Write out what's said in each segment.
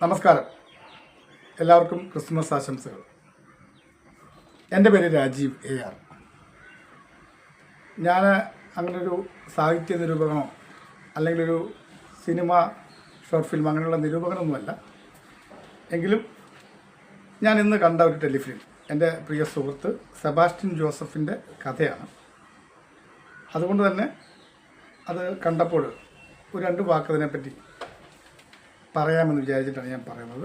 നമസ്കാരം, എല്ലാവർക്കും ക്രിസ്മസ് ആശംസകൾ. എൻ്റെ പേര് രാജീവ് AR. ഞാൻ അങ്ങനൊരു സാഹിത്യ നിരൂപകനോ അല്ലെങ്കിൽ ഒരു സിനിമ ഷോർട്ട് ഫിലിം അങ്ങനെയുള്ള നിരൂപകനൊന്നുമല്ല. എങ്കിലും ഞാൻ ഇന്ന് കണ്ട ഒരു ടെലിഫിലിം എൻ്റെ പ്രിയ സുഹൃത്ത് സെബാസ്റ്റ്യൻ ജോസഫിൻ്റെ കഥയാണ്. അതുകൊണ്ട് തന്നെ അത് കണ്ടപ്പോൾ ഒരു 2 വാക്ക് അതിനെപ്പറ്റി പറയാമെന്ന് വിചാരിച്ചിട്ടാണ് ഞാൻ പറയുന്നത്.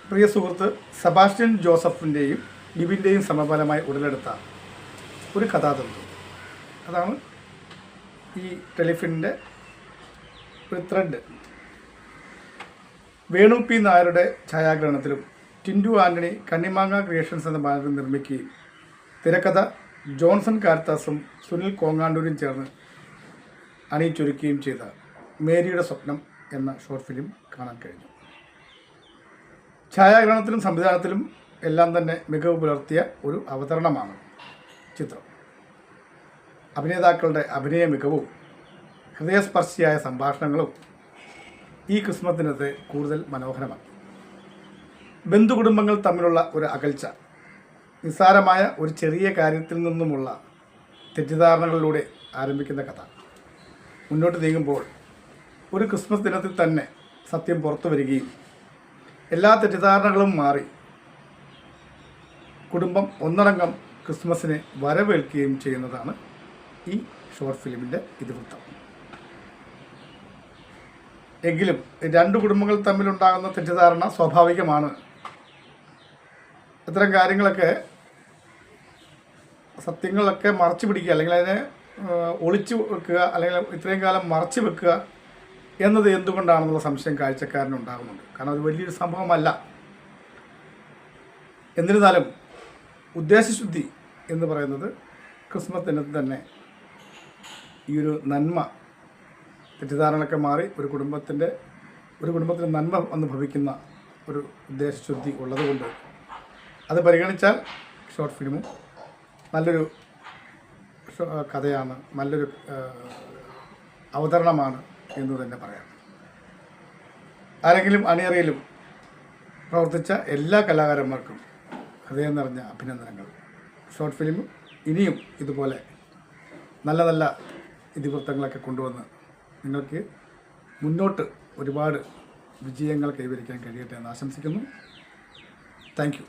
പ്രിയ സുഹൃത്ത് സെബാസ്റ്റ്യൻ ജോസഫിൻ്റെയും ബിബിൻ്റെയും സമഫലമായി ഉടലെടുത്ത ഒരു കഥാതന്ത്രം, അതാണ് ഈ ടെലിഫിലിമിൻ്റെ ഒരു ത്രെഡ്. വേണു P. നായരുടെ ഛായാഗ്രഹണത്തിലും ടിൻഡു ആൻ്റണി കണ്ണിമാങ്ങ ക്രിയേഷൻസ് എന്ന ബാനറിൽ നിർമ്മിക്കുകയും തിരക്കഥ ജോൺസൺ കാരത്താസും സുനിൽ കോങ്ങാണ്ടൂരും ചേർന്ന് അണിയിച്ചൊരുക്കുകയും ചെയ്ത മേരിയുടെ സ്വപ്നം എന്ന ഷോർട്ട് ഫിലിം കാണാൻ കഴിഞ്ഞു. ഛായാഗ്രഹണത്തിലും സംവിധാനത്തിലും എല്ലാം തന്നെ മികവ് പുലർത്തിയ ഒരു അവതരണമാണ് ചിത്രം. അഭിനേതാക്കളുടെ അഭിനയ മികവും ഹൃദയസ്പർശിയായ സംഭാഷണങ്ങളും ഈ ക്രിസ്മസ് ദിനത്തെ കൂടുതൽ മനോഹരമാക്കി. ബന്ധുകുടുംബങ്ങൾ തമ്മിലുള്ള ഒരു അകൽച്ച, നിസ്സാരമായ ഒരു ചെറിയ കാര്യത്തിൽ നിന്നുമുള്ള തെറ്റിദ്ധാരണകളിലൂടെ ആരംഭിക്കുന്ന കഥ മുന്നോട്ട് നീങ്ങുമ്പോൾ ഒരു ക്രിസ്മസ് ദിനത്തിൽ തന്നെ സത്യം പുറത്തു വരികയും എല്ലാ തെറ്റിദ്ധാരണകളും മാറി കുടുംബം ഒന്നടങ്കം ക്രിസ്മസിനെ വരവേൽക്കുകയും ചെയ്യുന്നതാണ് ഈ ഷോർട്ട് ഫിലിമിൻ്റെ ഇതിവൃത്തം. എങ്കിലും 2 കുടുംബങ്ങൾ തമ്മിലുണ്ടാകുന്ന തെറ്റിദ്ധാരണ സ്വാഭാവികമാണ്. ഇത്തരം കാര്യങ്ങളൊക്കെ, സത്യങ്ങളൊക്കെ മറച്ചു പിടിക്കുക അല്ലെങ്കിൽ അതിനെ ഒളിച്ചു വെക്കുക അല്ലെങ്കിൽ ഇത്രയും കാലം മറച്ചു വെക്കുക എന്നത് എന്തുകൊണ്ടാണെന്നുള്ള സംശയം കാഴ്ചക്കാരനുണ്ടാകുന്നുണ്ട്. കാരണം അത് വലിയൊരു സംഭവമല്ല. എന്നിരുന്നാലും ഉദ്ദേശശുദ്ധി എന്ന് പറയുന്നത് ക്രിസ്മസ് ദിനത്തിൽ തന്നെ ഈ ഒരു നന്മ, തെറ്റിദ്ധാരണയൊക്കെ മാറി ഒരു കുടുംബത്തിന് നന്മ വന്ന് ഭവിക്കുന്ന ഒരു ഉദ്ദേശശുദ്ധി ഉള്ളതുകൊണ്ട് അത് പരിഗണിച്ചാൽ ഷോർട്ട് ഫിലിമും നല്ലൊരു കഥയാണ്, നല്ലൊരു അവതരണമാണ് എന്ന് തന്നെ പറയാം. ആരെങ്കിലും അണിയറയിലും പ്രവർത്തിച്ച എല്ലാ കലാകാരന്മാർക്കും ഹൃദയം നിറഞ്ഞ അഭിനന്ദനങ്ങൾ. ഷോർട്ട് ഫിലിം ഇനിയും ഇതുപോലെ നല്ല നല്ല ഇതിവൃത്തങ്ങളൊക്കെ കൊണ്ടുവന്ന് നിങ്ങൾക്ക് മുന്നോട്ട് ഒരുപാട് വിജയങ്ങൾ കൈവരിക്കാൻ കഴിയട്ടെ എന്ന് ആശംസിക്കുന്നു. Thank you.